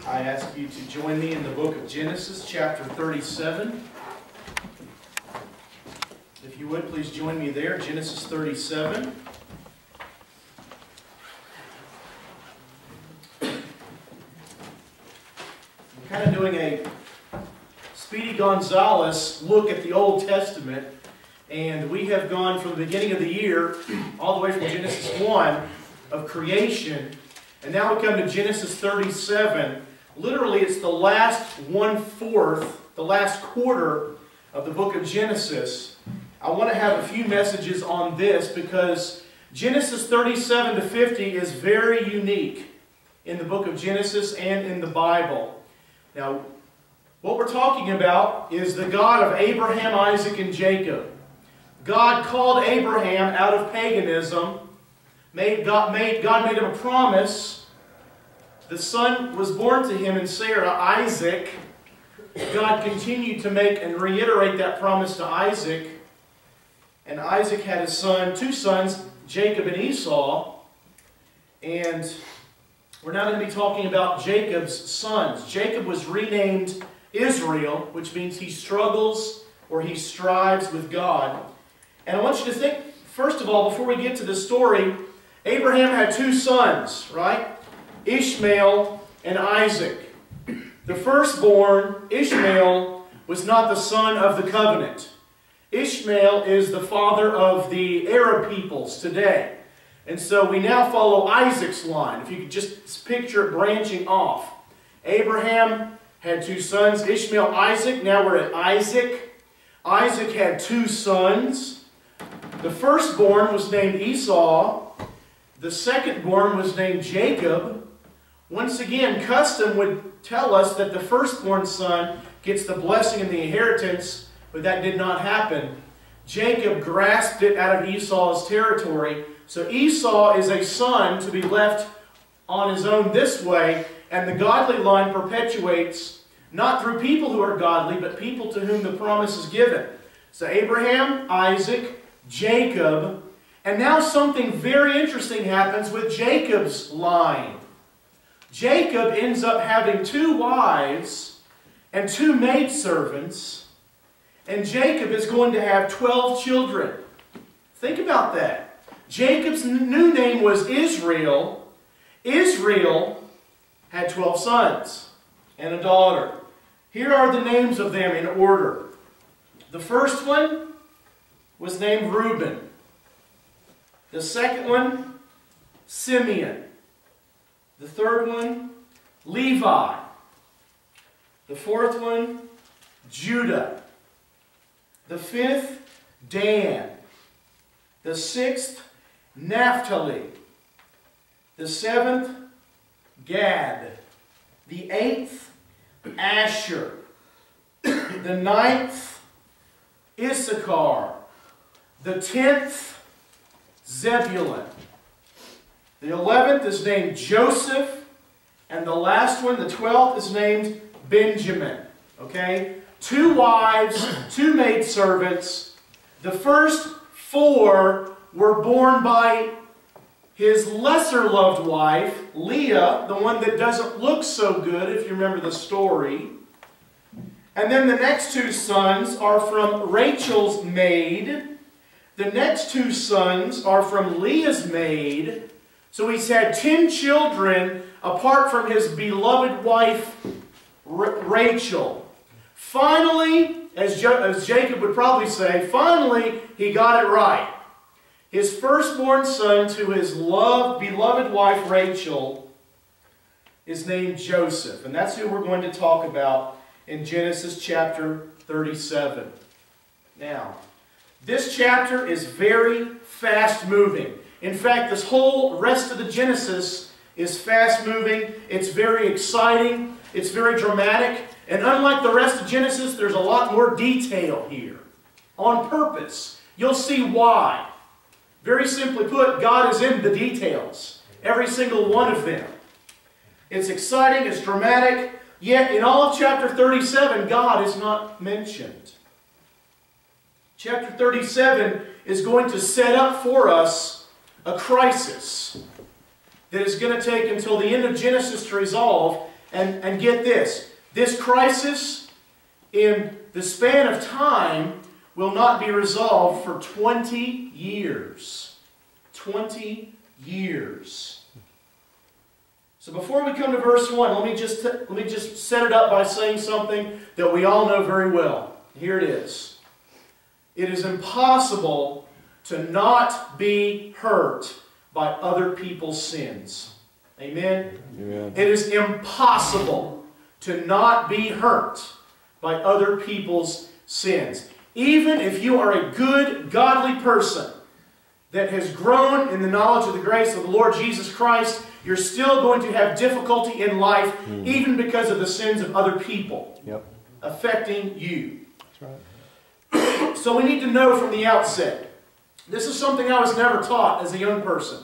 I ask you to join me in the book of Genesis, chapter 37. If you would, please join me there, Genesis 37. I'm kind of doing a Speedy Gonzales look at the Old Testament, and we have gone from the beginning of the year all the way from Genesis 1 of creation, and now we come to Genesis 37. Literally, it's the last 1/4, the last quarter of the book of Genesis. I want to have a few messages on this because Genesis 37 to 50 is very unique in the book of Genesis and in the Bible. Now, what we're talking about is the God of Abraham, Isaac, and Jacob. God called Abraham out of paganism. God made him a promise. The son was born to him in Sarah, Isaac. God continued to make and reiterate that promise to Isaac. And Isaac had two sons, Jacob and Esau. And we're now going to be talking about Jacob's sons. Jacob was renamed Israel, which means he struggles or he strives with God. And I want you to think, first of all, before we get to the story, Abraham had two sons, right? Ishmael and Isaac. The firstborn, Ishmael, was not the son of the covenant. Ishmael is the father of the Arab peoples today. And so we now follow Isaac's line. If you could just picture it branching off. Abraham had two sons, Ishmael, Isaac. Now we're at Isaac. Isaac had two sons. The firstborn was named Esau. The secondborn was named Jacob. Once again, custom would tell us that the firstborn son gets the blessing and the inheritance, but that did not happen. Jacob grasped it out of Esau's territory. So Esau is a son to be left on his own this way, and the godly line perpetuates not through people who are godly, but people to whom the promise is given. So Abraham, Isaac, Jacob, and now something very interesting happens with Jacob's line. Jacob ends up having two wives and two maidservants, and Jacob is going to have 12 children. Think about that. Jacob's new name was Israel. Israel had 12 sons and a daughter. Here are the names of them in order. The first one was named Reuben. The second one, Simeon. The third one, Levi. The fourth one, Judah. The fifth, Dan. The sixth, Naphtali. The seventh, Gad. The eighth, Asher. The ninth, Issachar. The 10th, Zebulun. The 11th is named Joseph. And the last one, the 12th, is named Benjamin. Okay? Two wives, two maidservants. The first 4 were born by his lesser loved wife, Leah, the one that doesn't look so good, if you remember the story. And then the next 2 sons are from Rachel's maid. The next 2 sons are from Leah's maid. So he's had 10 children apart from his beloved wife, Rachel. Finally, as Jacob would probably say, finally he got it right. His firstborn son to his beloved wife Rachel is named Joseph. And that's who we're going to talk about in Genesis chapter 37. Now, this chapter is very fast-moving. In fact, this whole rest of the Genesis is fast-moving. It's very exciting. It's very dramatic. And unlike the rest of Genesis, there's a lot more detail here. On purpose. You'll see why. Very simply put, God is in the details. Every single one of them. It's exciting, it's dramatic, yet in all of chapter 37, God is not mentioned. Chapter 37 is going to set up for us a crisis that is going to take until the end of Genesis to resolve. And get this. This crisis, in the span of time, will not be resolved for 20 years. 20 years. So before we come to verse 1, let me just set it up by saying something that we all know very well. Here it is. It is impossible to not be hurt by other people's sins. Amen? Amen. It is impossible to not be hurt by other people's sins. Even if you are a good, godly person that has grown in the knowledge of the grace of the Lord Jesus Christ, you're still going to have difficulty in life, even because of the sins of other people affecting you. That's right. So we need to know from the outset. This is something I was never taught as a young person.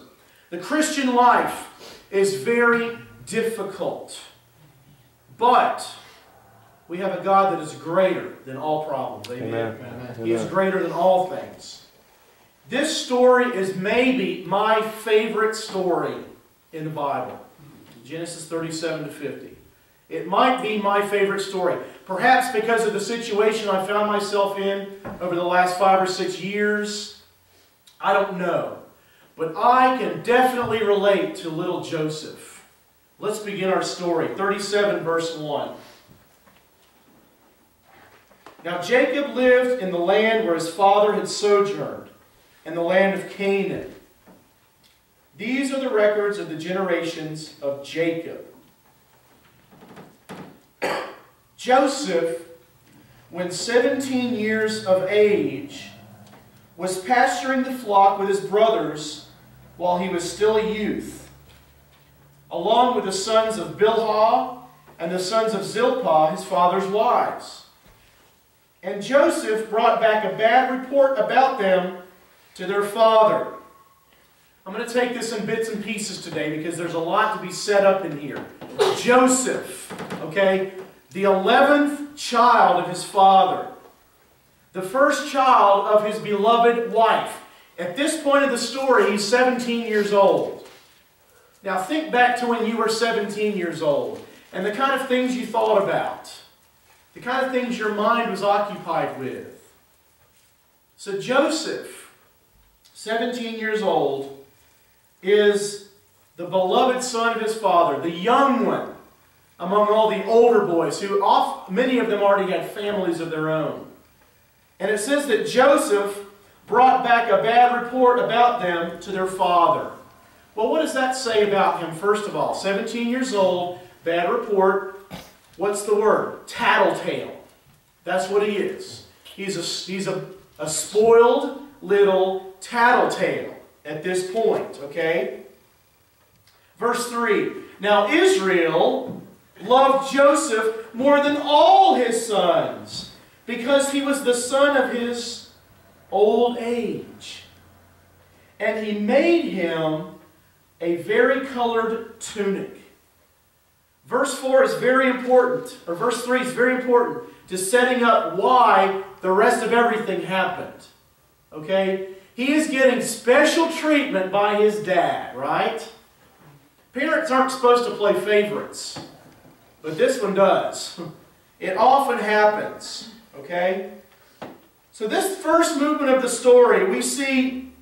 The Christian life is very difficult. But we have a God that is greater than all problems. Amen. Amen. He is greater than all things. This story is maybe my favorite story in the Bible. Genesis 37 to 50. It might be my favorite story. Perhaps because of the situation I found myself in over the last 5 or 6 years. I don't know. But I can definitely relate to little Joseph. Let's begin our story. 37 verse 1. Now Jacob lived in the land where his father had sojourned, in the land of Canaan. These are the records of the generations of Jacob. Joseph, when 17 years of age, was pasturing the flock with his brothers while he was still a youth, along with the sons of Bilhah and the sons of Zilpah, his father's wives. And Joseph brought back a bad report about them to their father. I'm going to take this in bits and pieces today because there's a lot to be set up in here. Joseph, okay, the 11th child of his father, the first child of his beloved wife. At this point of the story, he's 17 years old. Now think back to when you were 17 years old and the kind of things you thought about, the kind of things your mind was occupied with. So Joseph, 17 years old, is the beloved son of his father, the young one among all the older boys, who many of them already had families of their own. And it says that Joseph brought back a bad report about them to their father. Well, what does that say about him, first of all? 17 years old, bad report. What's the word? Tattletale. That's what he is. He's a spoiled little tattletale at this point, okay? Verse 3. Now Israel loved Joseph more than all his sons, because he was the son of his old age. And he made him a varicolored tunic. Verse 4 is very important, or verse 3 is very important to setting up why the rest of everything happened. Okay? He is getting special treatment by his dad, right? Parents aren't supposed to play favorites, but this one does. It often happens. Okay? So this first movement of the story, we see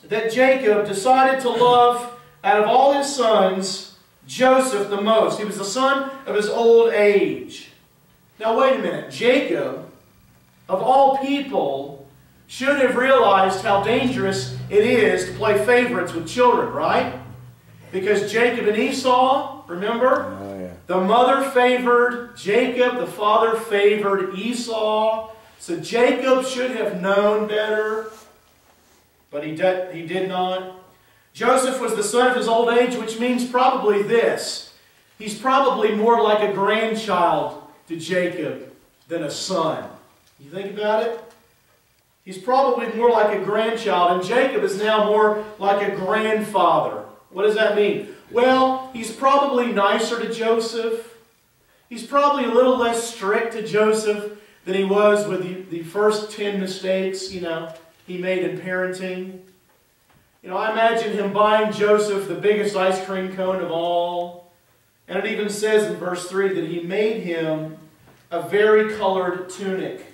that Jacob decided to love, out of all his sons, Joseph the most. He was the son of his old age. Now wait a minute. Jacob, of all people, should have realized how dangerous it is to play favorites with children, right? Because Jacob and Esau, remember? Oh, yeah. The mother favored Jacob, the father favored Esau. So Jacob should have known better, but he did not. Joseph was the son of his old age, which means probably this. He's probably more like a grandchild to Jacob than a son. You think about it? He's probably more like a grandchild, and Jacob is now more like a grandfather. What does that mean? Well, he's probably nicer to Joseph. He's probably a little less strict to Joseph than he was with the first 10 mistakes, he made in parenting. I imagine him buying Joseph the biggest ice cream cone of all. And it even says in verse 3 that he made him a varicolored tunic.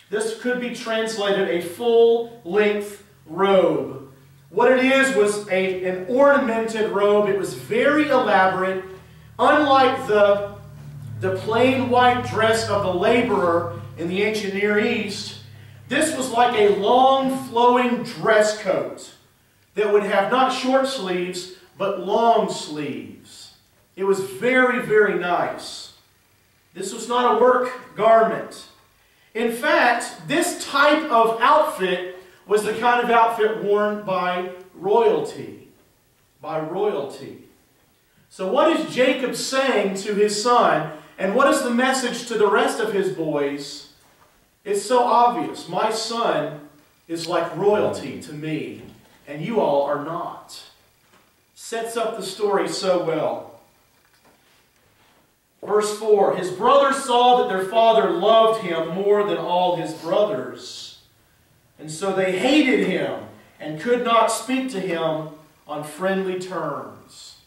This could be translated a full-length robe. What it is was an ornamented robe. It was very elaborate. Unlike the plain white dress of the laborer in the ancient Near East, this was like a long flowing dress coat that would have not short sleeves, but long sleeves. It was very, very nice. This was not a work garment. In fact, this type of outfit was the kind of outfit worn by royalty. By royalty. So what is Jacob saying to his son, and what is the message to the rest of his boys? It's so obvious. My son is like royalty to me, and you all are not. Sets up the story so well. Verse 4, his brothers saw that their father loved him more than all his brothers, and so they hated him and could not speak to him on friendly terms.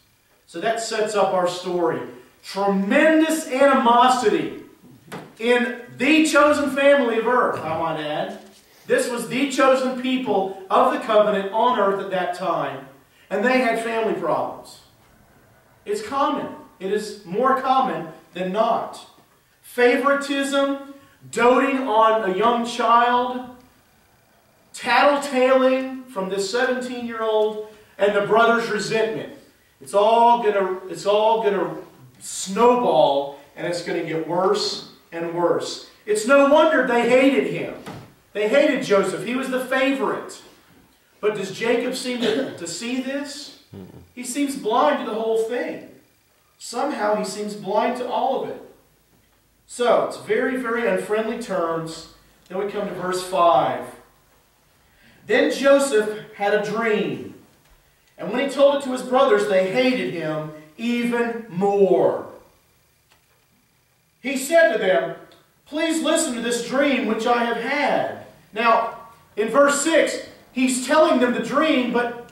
So that sets up our story. Tremendous animosity in the chosen family of earth, I might add. This was the chosen people of the covenant on earth at that time, and they had family problems. It's common. It is more common than not. Favoritism, doting on a young child, tattletaling from this 17-year-old, and the brother's resentment. It's all gonna snowball, and it's going to get worse and worse. It's no wonder they hated him. They hated Joseph. He was the favorite. But does Jacob seem to see this? He seems blind to the whole thing. Somehow he seems blind to all of it. So, it's very, very unfriendly terms. Then we come to verse 5. Then Joseph had a dream. And when he told it to his brothers, they hated him even more. He said to them, please listen to this dream which I have had. Now, in verse 6, he's telling them the dream, but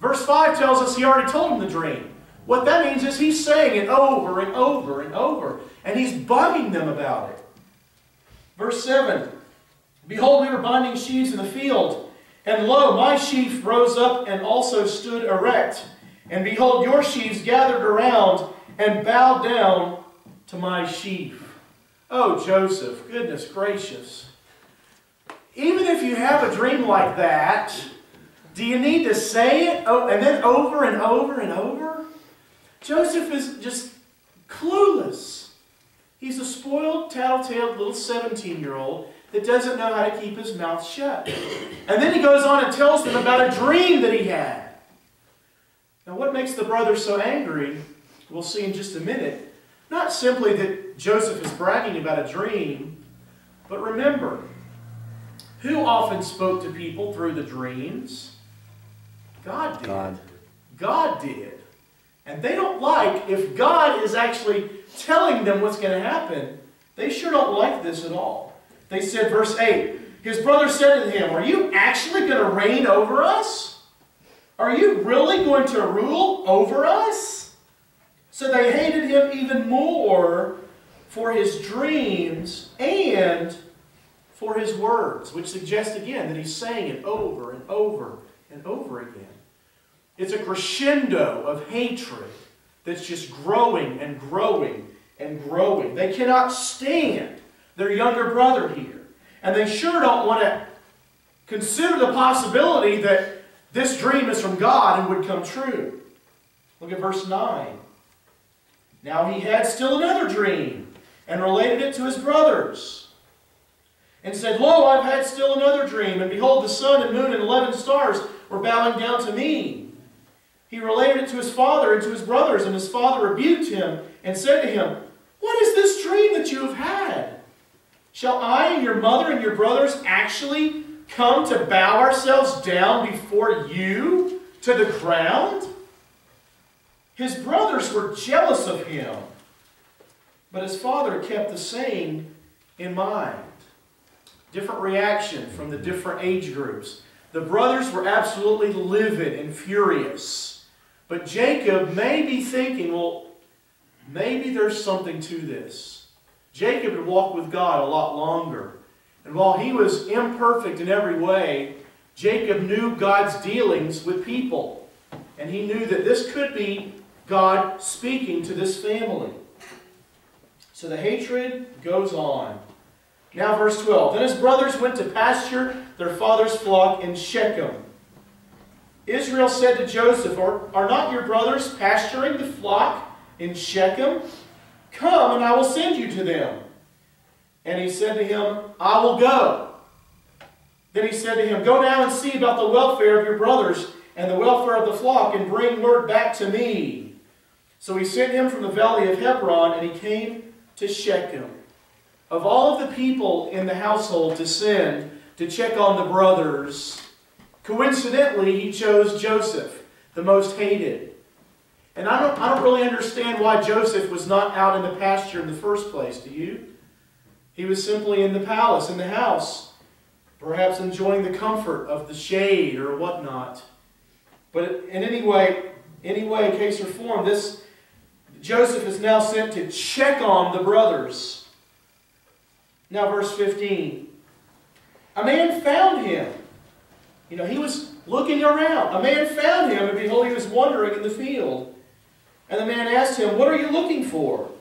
verse 5 tells us he already told them the dream. What that means is he's saying it over and over and over, and he's bugging them about it. Verse 7, behold, we were binding sheaves in the field, and lo, my sheaf rose up and also stood erect. And behold, your sheaves gathered around and bowed down to my sheaf. Oh, Joseph, goodness gracious. Even if you have a dream like that, do you need to say it and then over and over and over? Joseph is just clueless. He's a spoiled, tattletaled little 17-year-old that doesn't know how to keep his mouth shut. And then he goes on and tells them about a dream that he had. Now, what makes the brothers so angry, we'll see in just a minute, not simply that Joseph is bragging about a dream, but remember, who often spoke to people through the dreams? God did. God did. And they don't like, if God is actually telling them what's going to happen, they sure don't like this at all. They said, verse 8, his brother said to him, are you actually going to reign over us? Are you really going to rule over us? So they hated him even more for his dreams and for his words, which suggests again that he's saying it over and over and over again. It's a crescendo of hatred that's just growing and growing and growing. They cannot stand their younger brother here. And they sure don't want to consider the possibility that this dream is from God and would come true. Look at verse 9. Now he had still another dream and related it to his brothers. And said, lo, I've had still another dream, and behold, the sun and moon and 11 stars were bowing down to me. He related it to his father and to his brothers, and his father rebuked him and said to him, what is this dream that you have had? Shall I and your mother and your brothers actually come to bow ourselves down before you to the ground? His brothers were jealous of him, but his father kept the saying in mind. Different reaction from the different age groups. The brothers were absolutely livid and furious. But Jacob may be thinking, well, maybe there's something to this. Jacob had walked with God a lot longer. And while he was imperfect in every way, Jacob knew God's dealings with people. And he knew that this could be God speaking to this family. So the hatred goes on. Now verse 12. Then his brothers went to pasture their father's flock in Shechem. Israel said to Joseph, Are not your brothers pasturing the flock in Shechem? Come, and I will send you to them. And he said to him, I will go. Then he said to him, Go now and see about the welfare of your brothers and the welfare of the flock, and bring word back to me. So he sent him from the valley of Hebron, and he came to Shechem. Of all of the people in the household to send to check on the brothers, coincidentally, he chose Joseph, the most hated. And I don't really understand why Joseph was not out in the pasture in the first place, do you? He was simply in the palace, in the house, perhaps enjoying the comfort of the shade or whatnot. But in any way, case or form, Joseph is now sent to check on the brothers. Now verse 15. A man found him. He was looking around. A man found him, and behold, he was wandering in the field. And the man asked him, What are you looking for?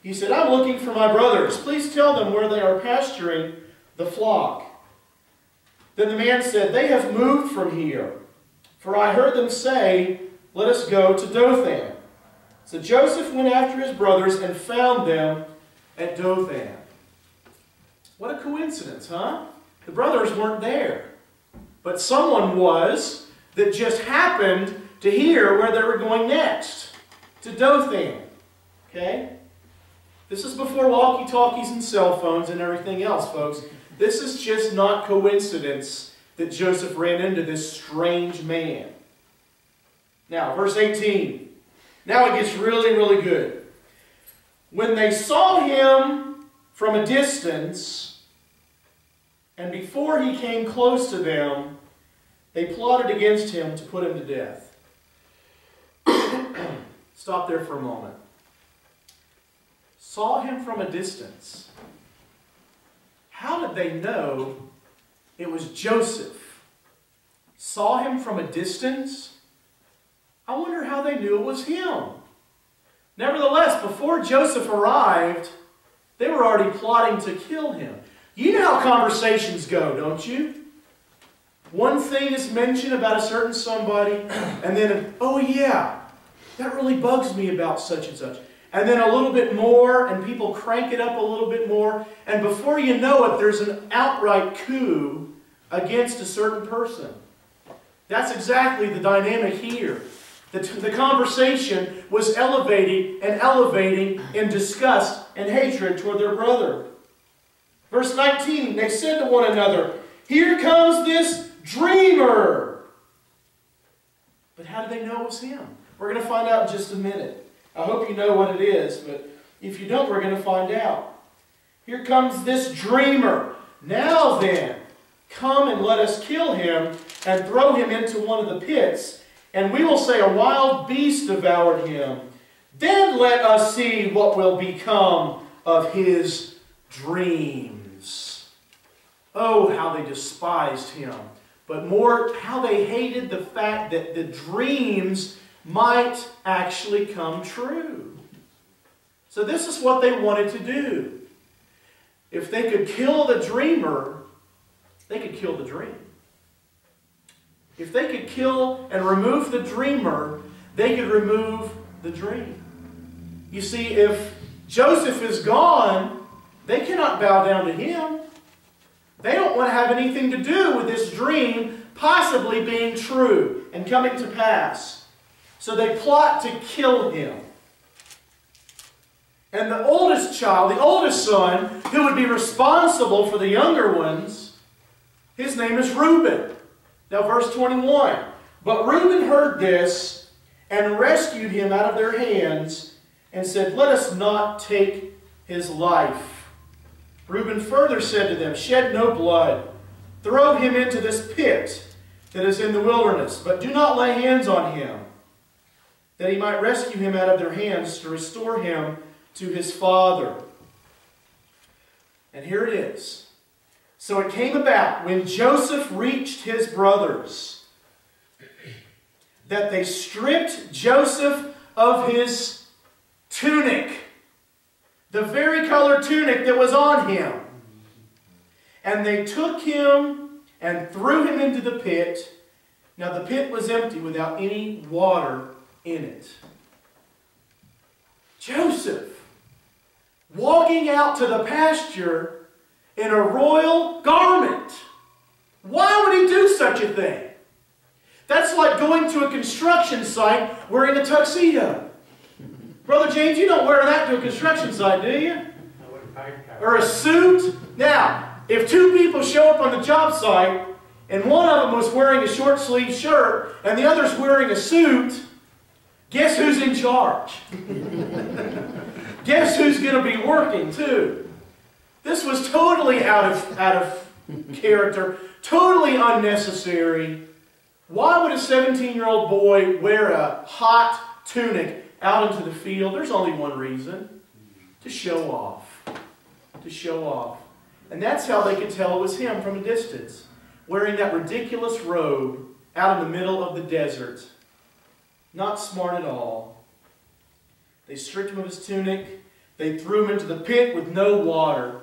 He said, I'm looking for my brothers. Please tell them where they are pasturing the flock. Then the man said, They have moved from here, for I heard them say, Let us go to Dothan. So Joseph went after his brothers and found them at Dothan. What a coincidence, huh? The brothers weren't there. But someone was that just happened to hear where they were going next. To Dothan. Okay? This is before walkie-talkies and cell phones and everything else, folks. This is just not coincidence that Joseph ran into this strange man. Now, verse 18. Now it gets really, really good. When they saw him from a distance, and before he came close to them, they plotted against him to put him to death. Stop there for a moment. Saw him from a distance. How did they know it was Joseph? Saw him from a distance? I wonder how they knew it was him. Nevertheless, before Joseph arrived, they were already plotting to kill him. You know how conversations go, don't you? One thing is mentioned about a certain somebody, and then, oh yeah, that really bugs me about such and such. And then a little bit more, and people crank it up a little bit more, and before you know it, there's an outright coup against a certain person. That's exactly the dynamic here. The conversation was elevating in disgust and hatred toward their brother. Verse 19, they said to one another, Here comes this dreamer. But how did they know it was him? We're going to find out in just a minute. I hope you know what it is, but if you don't, we're going to find out. Here comes this dreamer. Now then, come and let us kill him and throw him into one of the pits, and we will say a wild beast devoured him. Then let us see what will become of his dreams. Oh, how they despised him. But more, how they hated the fact that the dreams might actually come true. So this is what they wanted to do. If they could kill the dreamer, they could kill the dream. If they could kill and remove the dreamer, they could remove the dream. You see, if Joseph is gone, they cannot bow down to him. They don't want to have anything to do with this dream possibly being true and coming to pass. So they plot to kill him. And the oldest child, the oldest son, who would be responsible for the younger ones, his name is Reuben. Now verse 21. But Reuben heard this and rescued him out of their hands and said, Let us not take his life. Reuben further said to them, Shed no blood. Throw him into this pit that is in the wilderness, but do not lay hands on him. that he might rescue him out of their hands to restore him to his father. And here it is. So it came about when Joseph reached his brothers that they stripped Joseph of his tunic, the very colored tunic that was on him. And they took him and threw him into the pit. Now the pit was empty without any water in it. Joseph, walking out to the pasture in a royal garment. Why would he do such a thing? That's like going to a construction site wearing a tuxedo. Brother James, you don't wear that to a construction site, do you? Or a suit? Now, if two people show up on the job site and one of them was wearing a short sleeve shirt and the other's wearing a suit, guess who's in charge? Guess who's going to be working too? This was totally out of character, totally unnecessary. Why would a 17-year-old boy wear a hot tunic out into the field? There's only one reason. To show off. To show off. And that's how they could tell it was him from a distance, wearing that ridiculous robe out in the middle of the desert. Not smart at all. They stripped him of his tunic. They threw him into the pit with no water.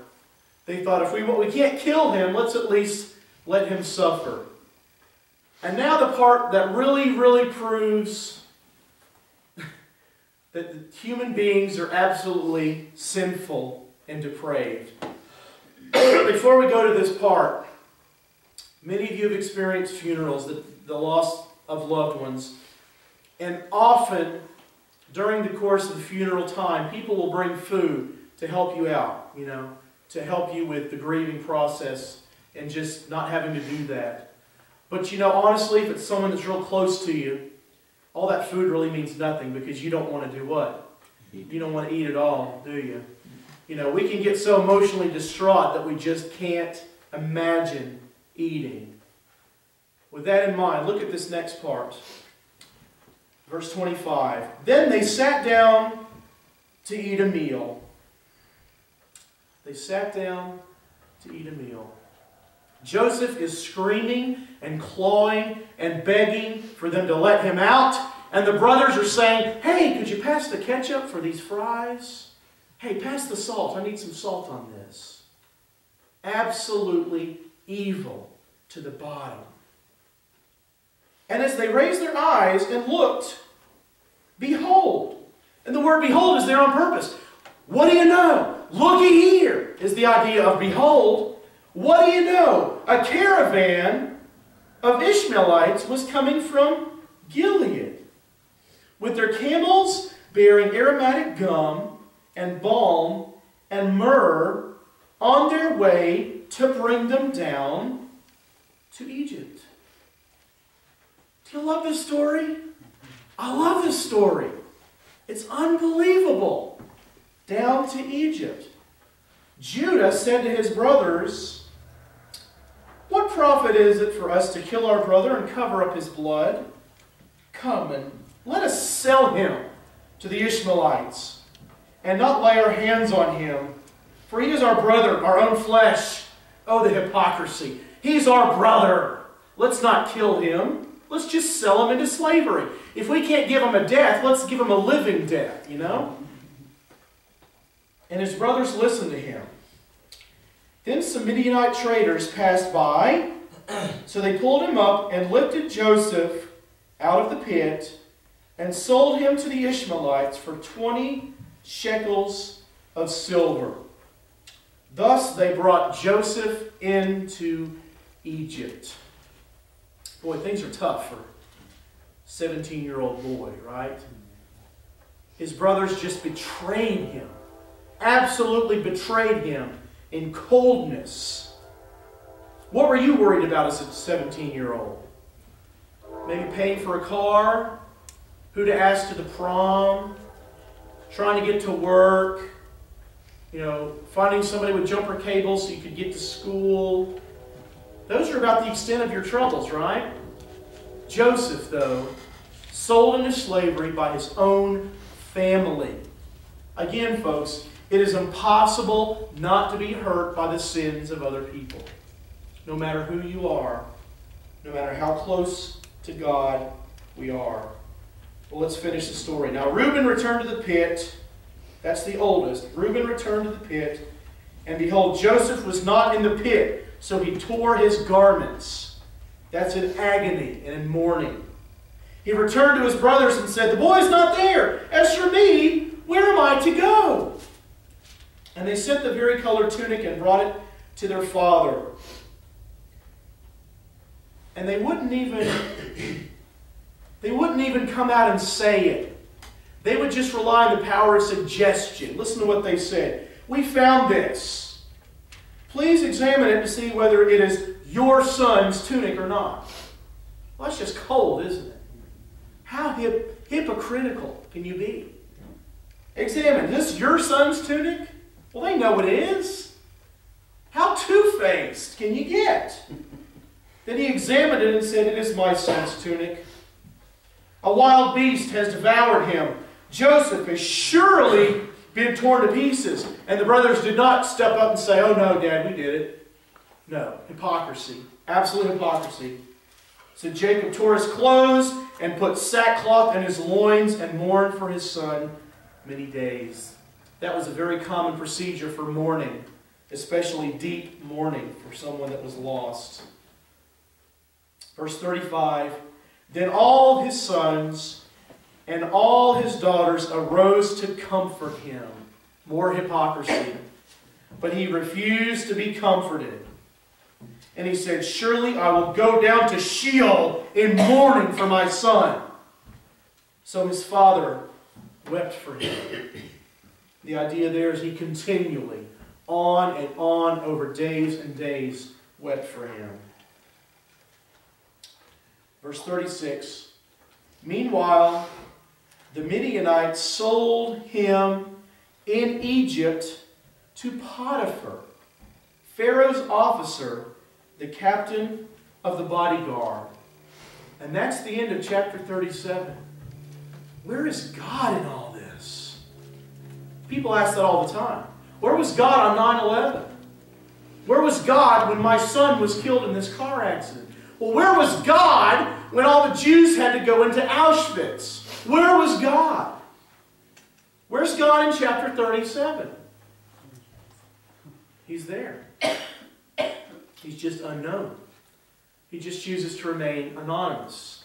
They thought, if we can't kill him, let's at least let him suffer. And now the part that really, really proves that human beings are absolutely sinful and depraved. Before we go to this part, many of you have experienced funerals, the loss of loved ones. And often, during the course of the funeral time, people will bring food to help you out, to help you with the grieving process and just not having to do that. But honestly, if it's someone that's real close to you, all that food really means nothing because you don't want to do what? You don't want to eat it all, do you? We can get so emotionally distraught that we just can't imagine eating. With that in mind, look at this next part. Verse 25. Then they sat down to eat a meal. They sat down to eat a meal. Joseph is screaming and clawing and begging for them to let him out. And the brothers are saying, hey, could you pass the ketchup for these fries? Hey, pass the salt. I need some salt on this. Absolutely evil to the bottom. And as they raised their eyes and looked, behold. And the word behold is there on purpose. What do you know? Looky here is the idea of behold. What do you know? A caravan of Ishmaelites was coming from Gilead, with their camels bearing aromatic gum and balm and myrrh on their way to bring them down to Egypt. Do you love this story? I love this story. It's unbelievable. Down to Egypt. Judah said to his brothers, what profit is it for us to kill our brother and cover up his blood? Come and let us sell him to the Ishmaelites and not lay our hands on him. For he is our brother, our own flesh. Oh, the hypocrisy. He's our brother. Let's not kill him. Let's just sell him into slavery. If we can't give him a death, let's give him a living death, And his brothers listened to him. Then some Midianite traders passed by, so they pulled him up and lifted Joseph out of the pit and sold him to the Ishmaelites for 20 shekels of silver. Thus they brought Joseph into Egypt. Boy, things are tough for a 17-year-old boy, right? His brothers just betrayed him. Absolutely betrayed him in coldness. What were you worried about as a 17-year-old? Maybe paying for a car, who to ask to the prom, trying to get to work, finding somebody with jumper cables so you could get to school. Those are about the extent of your troubles, right? Joseph, though, sold into slavery by his own family. Again, folks, it is impossible not to be hurt by the sins of other people. No matter who you are, no matter how close to God we are. Well, let's finish the story. Now, Reuben returned to the pit. That's the oldest. Reuben returned to the pit, and behold, Joseph was not in the pit, so he tore his garments. That's in agony and in mourning. He returned to his brothers and said, "The boy's not there. As for me, where am I to go?" And they sent the varicolored tunic and brought it to their father. And they wouldn't even come out and say it. They would just rely on the power of suggestion. Listen to what they said. "We found this. Please examine it to see whether it is your son's tunic or not." Well, that's just cold, isn't it? How hypocritical can you be? Examine, this your son's tunic? Well, they know it is. How two-faced can you get? Then he examined it and said, "It is my son's tunic. A wild beast has devoured him. Joseph has surely been torn to pieces." And the brothers did not step up and say, "Oh no, Dad, we did it." No, hypocrisy. Absolute hypocrisy. So Jacob tore his clothes and put sackcloth in his loins and mourned for his son many days. That was a very common procedure for mourning, especially deep mourning for someone that was lost. Verse 35, "Then all his sons and all his daughters arose to comfort him." More hypocrisy. But he refused to be comforted. And he said, "Surely I will go down to Sheol in mourning for my son." So his father wept for him. The idea there is he continually, on and on, over days and days, wept for him. Verse 36, "Meanwhile, the Midianites sold him in Egypt to Potiphar, Pharaoh's officer, the captain of the bodyguard." And that's the end of chapter 37. Where is God in all this? People ask that all the time. Where was God on 9/11? Where was God when my son was killed in this car accident? Well, where was God when all the Jews had to go into Auschwitz? Where was God? Where's God in chapter 37? He's there. He's just unknown. He just chooses to remain anonymous.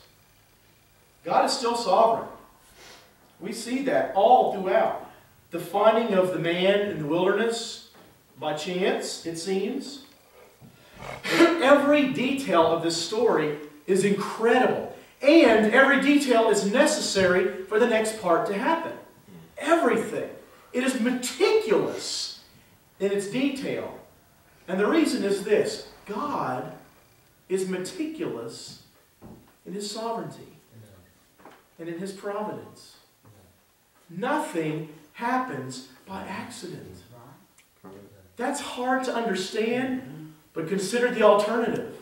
God is still sovereign. We see that all throughout. The finding of the man in the wilderness by chance, it seems. Every detail of this story is incredible. And every detail is necessary for the next part to happen. Everything. It is meticulous in its detail. And the reason is this: God is meticulous in His sovereignty and in His providence. Nothing happens by accident. That's hard to understand, but consider the alternative.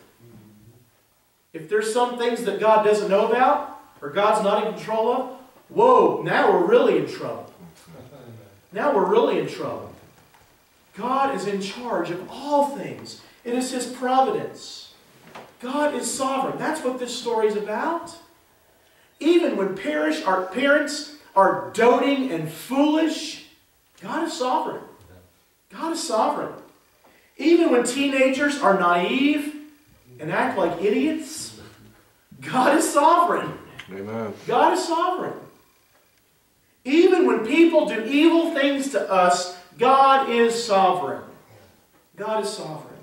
If there's some things that God doesn't know about, or God's not in control of, whoa, now we're really in trouble. Now we're really in trouble. God is in charge of all things. It is His providence. God is sovereign. That's what this story is about. Even when our parents are doting and foolish, God is sovereign. God is sovereign. Even when teenagers are naive and act like idiots, God is sovereign. Amen. God is sovereign. Even when people do evil things to us, God is sovereign. God is sovereign.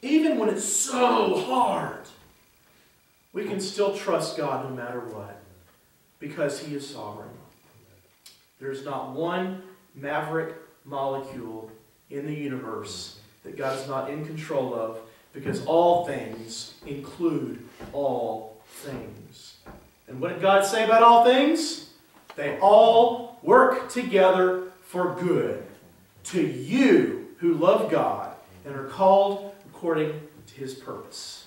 Even when it's so hard, we can still trust God no matter what, because He is sovereign. There's not one maverick molecule in the universe that God is not in control of, because all things include all things. And what did God say about all things? They all work together for good to you who love God and are called according to His purpose.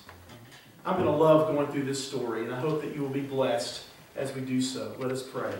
I'm going to love going through this story, and I hope that you will be blessed as we do so. Let us pray.